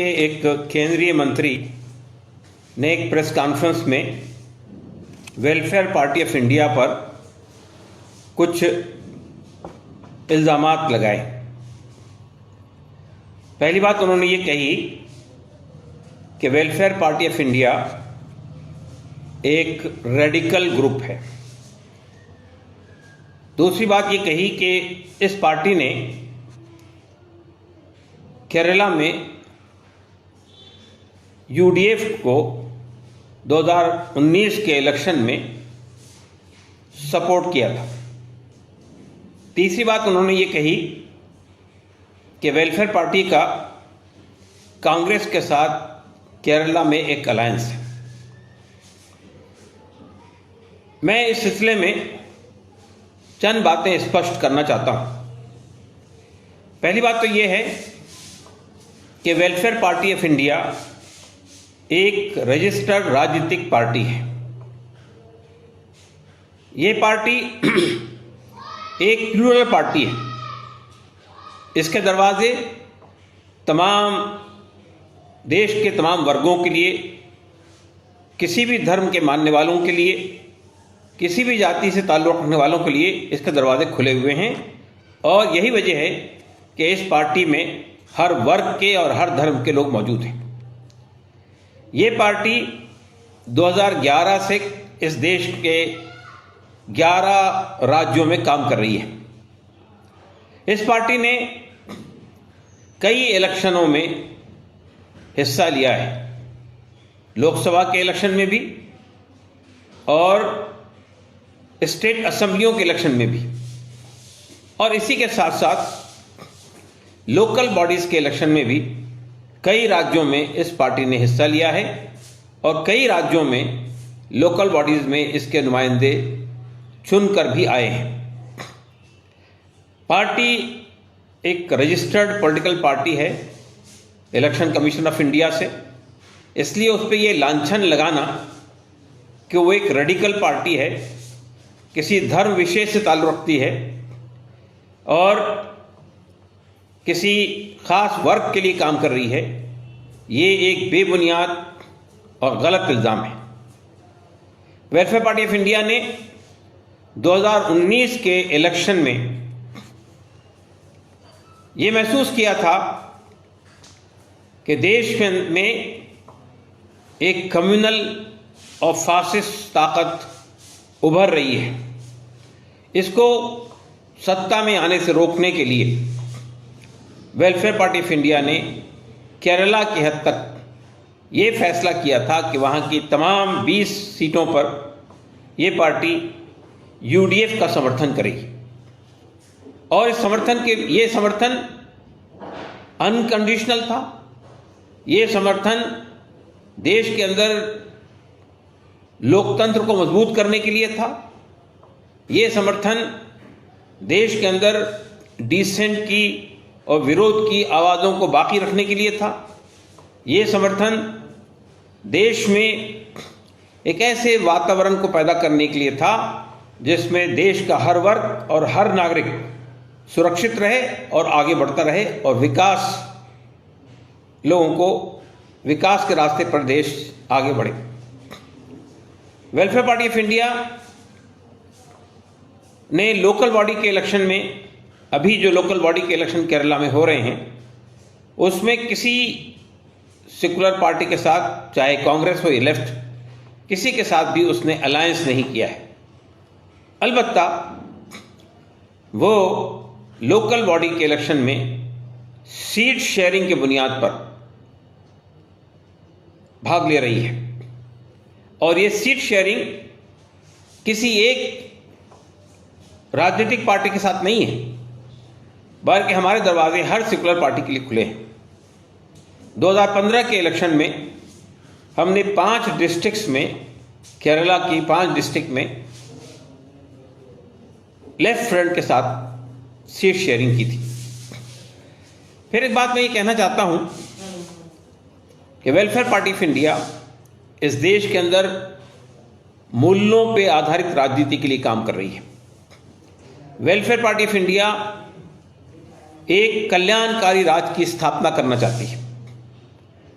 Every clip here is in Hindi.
के एक केंद्रीय मंत्री ने एक प्रेस कॉन्फ्रेंस में वेलफेयर पार्टी ऑफ इंडिया पर कुछ इल्ज़ामात लगाए। पहली बात उन्होंने ये कही कि वेलफेयर पार्टी ऑफ इंडिया एक रेडिकल ग्रुप है। दूसरी बात ये कही कि इस पार्टी ने केरला में यूडीएफ को 2019 के इलेक्शन में सपोर्ट किया था। तीसरी बात उन्होंने ये कही कि वेलफेयर पार्टी का कांग्रेस के साथ केरला में एक अलायंस है। मैं इस सिलसिले में चंद बातें स्पष्ट करना चाहता हूं। पहली बात तो यह है कि वेलफेयर पार्टी ऑफ इंडिया एक रजिस्टर्ड राजनीतिक पार्टी है। ये पार्टी एक प्लूरल पार्टी है। इसके दरवाजे तमाम देश के तमाम वर्गों के लिए, किसी भी धर्म के मानने वालों के लिए, किसी भी जाति से ताल्लुक़ रखने वालों के लिए इसके दरवाजे खुले हुए हैं। और यही वजह है कि इस पार्टी में हर वर्ग के और हर धर्म के लोग मौजूद हैं। ये पार्टी 2011 से इस देश के 11 राज्यों में काम कर रही है। इस पार्टी ने कई इलेक्शनों में हिस्सा लिया है, लोकसभा के इलेक्शन में भी और स्टेट असेंबलियों के इलेक्शन में भी, और इसी के साथ साथ लोकल बॉडीज़ के इलेक्शन में भी कई राज्यों में इस पार्टी ने हिस्सा लिया है और कई राज्यों में लोकल बॉडीज़ में इसके नुमाइंदे चुनकर भी आए हैं। पार्टी एक रजिस्टर्ड पॉलिटिकल पार्टी है इलेक्शन कमीशन ऑफ इंडिया से, इसलिए उस पर यह लांछन लगाना कि वो एक रेडिकल पार्टी है, किसी धर्म विशेष से ताल्लुक़ रखती है और किसी खास वर्ग के लिए काम कर रही है, ये एक बेबुनियाद और गलत इल्ज़ाम है। वेलफेयर पार्टी ऑफ इंडिया ने 2019 के इलेक्शन में ये महसूस किया था कि देश में एक कम्युनल और फासिस्ट ताकत उभर रही है। इसको सत्ता में आने से रोकने के लिए वेलफेयर पार्टी ऑफ इंडिया ने केरला की हद तक ये फैसला किया था कि वहाँ की तमाम 20 सीटों पर ये पार्टी यूडीएफ का समर्थन करेगी। और इस समर्थन अनकंडीशनल था। ये समर्थन देश के अंदर लोकतंत्र को मजबूत करने के लिए था। ये समर्थन देश के अंदर डिसेंट की और विरोध की आवाज़ों को बाकी रखने के लिए था। ये समर्थन देश में एक ऐसे वातावरण को पैदा करने के लिए था जिसमें देश का हर वर्ग और हर नागरिक सुरक्षित रहे और आगे बढ़ता रहे और लोगों को विकास के रास्ते पर देश आगे बढ़े। वेलफेयर पार्टी ऑफ इंडिया ने लोकल बॉडी के इलेक्शन में, अभी जो लोकल बॉडी के इलेक्शन केरला में हो रहे हैं, उसमें किसी सेकुलर पार्टी के साथ, चाहे कांग्रेस हो या लेफ्ट, किसी के साथ भी उसने अलायंस नहीं किया है। अलबत्ता वो लोकल बॉडी के इलेक्शन में सीट शेयरिंग के बुनियाद पर भाग ले रही है और ये सीट शेयरिंग किसी एक राजनीतिक पार्टी के साथ नहीं है, बल्कि हमारे दरवाजे हर सेकुलर पार्टी के लिए खुले हैं। 2015 के इलेक्शन में हमने 5 डिस्ट्रिक्ट्स में, केरला की 5 डिस्ट्रिक्ट में लेफ्ट फ्रंट के साथ सीट शेयरिंग की थी। फिर एक बात मैं ये कहना चाहता हूं कि वेलफेयर पार्टी ऑफ इंडिया इस देश के अंदर मूल्यों पे आधारित राजनीति के लिए काम कर रही है। वेलफेयर पार्टी ऑफ इंडिया एक कल्याणकारी राज की स्थापना करना चाहती है।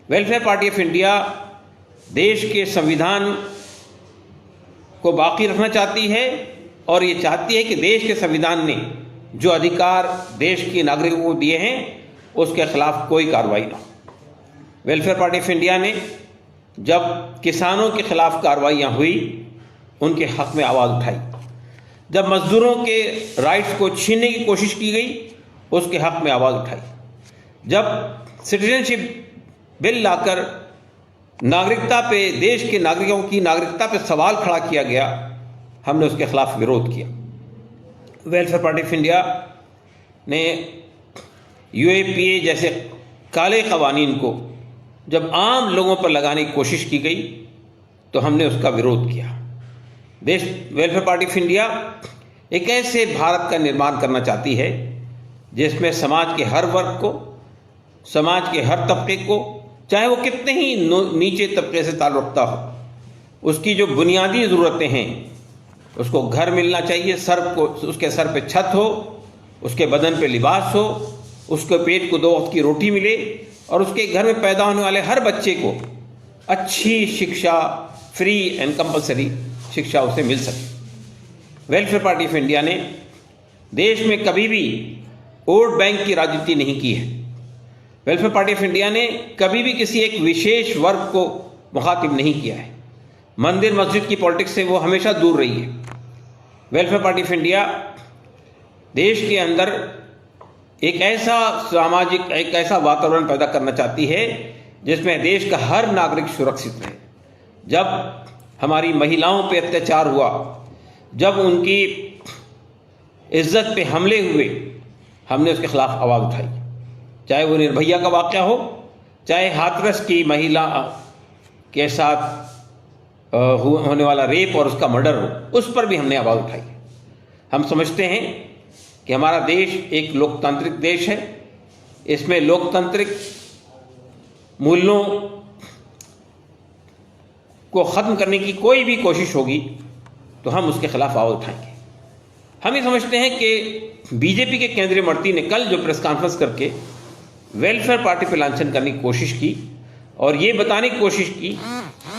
वेलफेयर पार्टी ऑफ इंडिया देश के संविधान को बाकी रखना चाहती है और ये चाहती है कि देश के संविधान ने जो अधिकार देश के नागरिकों को दिए हैं उसके खिलाफ कोई कार्रवाई ना हो। वेलफेयर पार्टी ऑफ इंडिया ने जब किसानों के खिलाफ कार्रवाइयाँ हुई उनके हक में आवाज़ उठाई, जब मजदूरों के राइट्स को छीनने की कोशिश की गई उसके हक में आवाज़ उठाई, जब सिटीजनशिप बिल लाकर नागरिकता पे, देश के नागरिकों की नागरिकता पे सवाल खड़ा किया गया, हमने उसके खिलाफ विरोध किया। वेलफेयर पार्टी ऑफ इंडिया ने यूएपीए जैसे काले कवानीन को जब आम लोगों पर लगाने की कोशिश की गई तो हमने उसका विरोध किया। वेलफेयर पार्टी ऑफ इंडिया एक ऐसे भारत का निर्माण करना चाहती है जिसमें समाज के हर वर्ग को, समाज के हर तबके को, चाहे वो कितने ही नीचे तबके से ताल्लुक़ रखता हो, उसकी जो बुनियादी ज़रूरतें हैं, उसको घर मिलना चाहिए, उसके सर पे छत हो, उसके बदन पे लिबास हो, उसके पेट को 2 वक्त की रोटी मिले और उसके घर में पैदा होने वाले हर बच्चे को अच्छी शिक्षा, फ्री एंड कंपलसरी शिक्षा उसे मिल सके। वेलफेयर पार्टी ऑफ इंडिया ने देश में कभी भी वोट बैंक की राजनीति नहीं की है। वेलफेयर पार्टी ऑफ इंडिया ने कभी भी किसी एक विशेष वर्ग को मुखातिब नहीं किया है। मंदिर मस्जिद की पॉलिटिक्स से वो हमेशा दूर रही है। वेलफेयर पार्टी ऑफ इंडिया देश के अंदर एक ऐसा वातावरण पैदा करना चाहती है जिसमें देश का हर नागरिक सुरक्षित रहे। जब हमारी महिलाओं पे अत्याचार हुआ, जब उनकी इज्जत पे हमले हुए, हमने उसके खिलाफ आवाज़ उठाई। चाहे वो निर्भया का वाक़या हो, चाहे हाथरस की महिला के साथ होने वाला रेप और उसका मर्डर हो, उस पर भी हमने आवाज़ उठाई। हम समझते हैं कि हमारा देश एक लोकतांत्रिक देश है। इसमें लोकतांत्रिक मूल्यों को ख़त्म करने की कोई भी कोशिश होगी तो हम उसके खिलाफ आवाज़ उठाएंगे। हम ये समझते हैं कि बीजेपी के केंद्रीय मंत्री ने कल जो प्रेस कॉन्फ्रेंस करके वेलफेयर पार्टी पर लांछन करने की कोशिश की और ये बताने की कोशिश की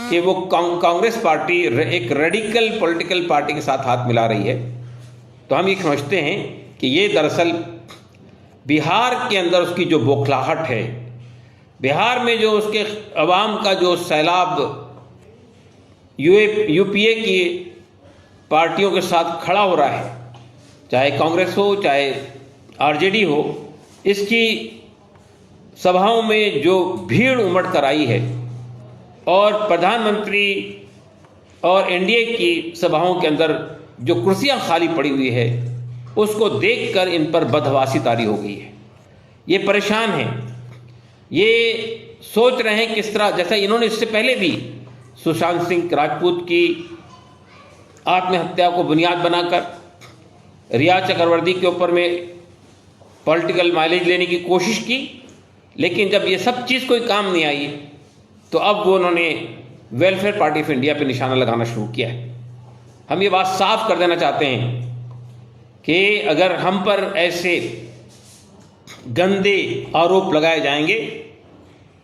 कि वो कांग्रेस पार्टी एक रेडिकल पॉलिटिकल पार्टी के साथ हाथ मिला रही है, तो हम ये समझते हैं कि ये दरअसल बिहार के अंदर उसकी जो बौखलाहट है, बिहार में जो उसके अवाम का जो सैलाब यूपीए की पार्टियों के साथ खड़ा हो रहा है, चाहे कांग्रेस हो चाहे आरजेडी हो, इसकी सभाओं में जो भीड़ उमड़ कर आई है और प्रधानमंत्री और एनडीए की सभाओं के अंदर जो कुर्सियां खाली पड़ी हुई है, उसको देखकर इन पर बदहवासी तारी हो गई है। ये परेशान हैं, ये सोच रहे हैं किस तरह, जैसा इन्होंने इससे पहले भी सुशांत सिंह राजपूत की आत्महत्या को बुनियाद बनाकर रिया चक्रवर्ती के ऊपर में पॉलिटिकल माइलेज लेने की कोशिश की, लेकिन जब ये सब चीज़ कोई काम नहीं आई तो अब वो उन्होंने वेलफेयर पार्टी ऑफ इंडिया पे निशाना लगाना शुरू किया है। हम ये बात साफ कर देना चाहते हैं कि अगर हम पर ऐसे गंदे आरोप लगाए जाएंगे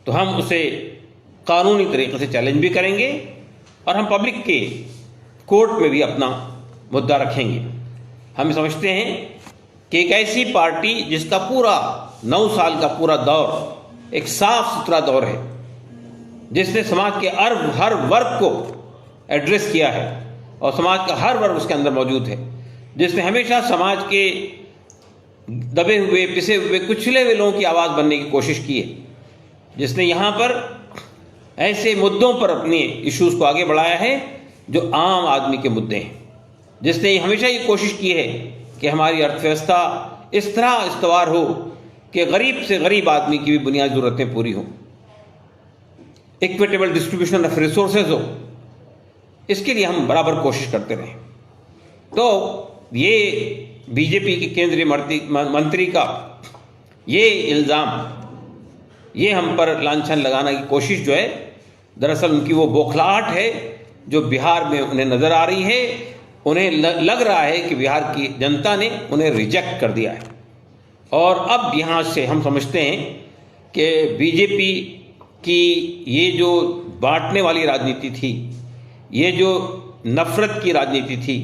तो हम उसे कानूनी तरीके से चैलेंज भी करेंगे और हम पब्लिक के कोर्ट में भी अपना मुद्दा रखेंगे। हम समझते हैं कि एक ऐसी पार्टी जिसका पूरा 9 साल का पूरा दौर एक साफ सुथरा दौर है, जिसने समाज के हर वर्ग को एड्रेस किया है और समाज का हर वर्ग उसके अंदर मौजूद है, जिसने हमेशा समाज के दबे हुए, पिसे हुए, कुचले हुए लोगों की आवाज़ बनने की कोशिश की है, जिसने यहाँ पर ऐसे मुद्दों पर अपने इश्यूज़ को आगे बढ़ाया है जो आम आदमी के मुद्दे हैं, जिसने हमेशा ये कोशिश की है कि हमारी अर्थव्यवस्था इस तरह इस्तवार हो कि गरीब से गरीब आदमी की भी बुनियादी ज़रूरतें पूरी हों, इक्विटेबल डिस्ट्रीब्यूशन ऑफ रिसोर्सेज हो। इसके लिए हम बराबर कोशिश करते रहें। तो ये बीजेपी के केंद्रीय मंत्री का ये इल्ज़ाम, ये हम पर लांछन लगाने की कोशिश जो है, दरअसल उनकी वो बौखलाहट है जो बिहार में उन्हें नज़र आ रही है। उन्हें लग रहा है कि बिहार की जनता ने उन्हें रिजेक्ट कर दिया है और अब यहाँ से हम समझते हैं कि बीजेपी कि ये जो बांटने वाली राजनीति थी, ये जो नफरत की राजनीति थी,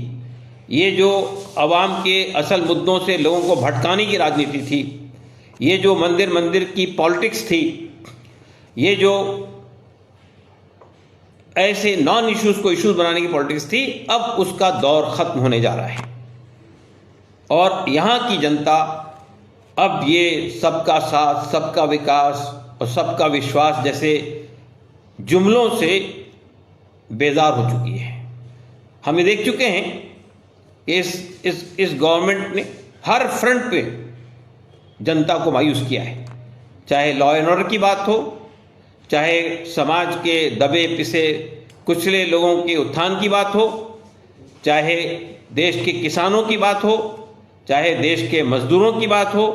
ये जो अवाम के असल मुद्दों से लोगों को भटकाने की राजनीति थी, ये जो मंदिर मंदिर की पॉलिटिक्स थी, ये जो ऐसे नॉन इश्यूज को इश्यूज बनाने की पॉलिटिक्स थी, अब उसका दौर खत्म होने जा रहा है। और यहाँ की जनता अब ये सबका साथ, सबका विकास और सबका विश्वास जैसे जुमलों से बेजार हो चुकी है। हम ये देख चुके हैं इस गवर्नमेंट ने हर फ्रंट पे जनता को मायूस किया है, चाहे लॉ एंड ऑर्डर की बात हो, चाहे समाज के दबे पिसे कुचले लोगों के उत्थान की बात हो, चाहे देश के किसानों की बात हो, चाहे देश के मजदूरों की बात हो,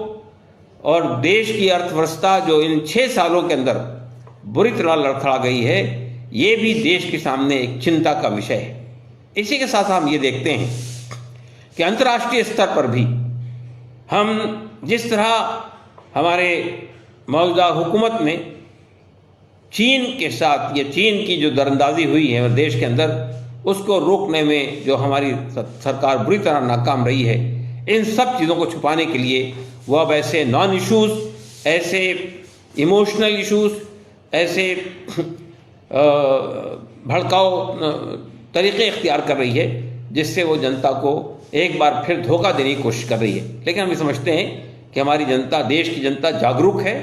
और देश की अर्थव्यवस्था जो इन 6 सालों के अंदर बुरी तरह लड़खड़ा गई है, ये भी देश के सामने एक चिंता का विषय है। इसी के साथ हम ये देखते हैं कि अंतर्राष्ट्रीय स्तर पर भी हम जिस तरह हमारे मौजूदा हुकूमत ने चीन के साथ, ये चीन की जो दरअंदाजी हुई है देश के अंदर, उसको रोकने में जो हमारी सरकार बुरी तरह नाकाम रही है, इन सब चीज़ों को छुपाने के लिए वो अब ऐसे नॉन इश्यूज़, ऐसे इमोशनल इश्यूज़, ऐसे भड़काऊ तरीक़े इख्तियार कर रही है, जिससे वो जनता को एक बार फिर धोखा देने की कोशिश कर रही है। लेकिन हम ये समझते हैं कि हमारी जनता, देश की जनता जागरूक है,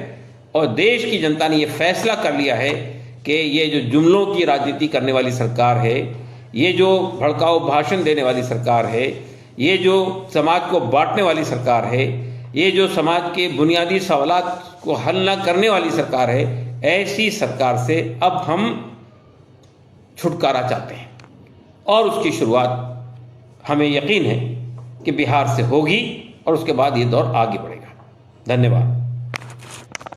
और देश की जनता ने ये फैसला कर लिया है कि ये जो जुमलों की राजनीति करने वाली सरकार है, ये जो भड़काऊ भाषण देने वाली सरकार है, ये जो समाज को बांटने वाली सरकार है, ये जो समाज के बुनियादी सवालात को हल न करने वाली सरकार है, ऐसी सरकार से अब हम छुटकारा चाहते हैं। और उसकी शुरुआत हमें यकीन है कि बिहार से होगी, और उसके बाद ये दौर आगे बढ़ेगा। धन्यवाद।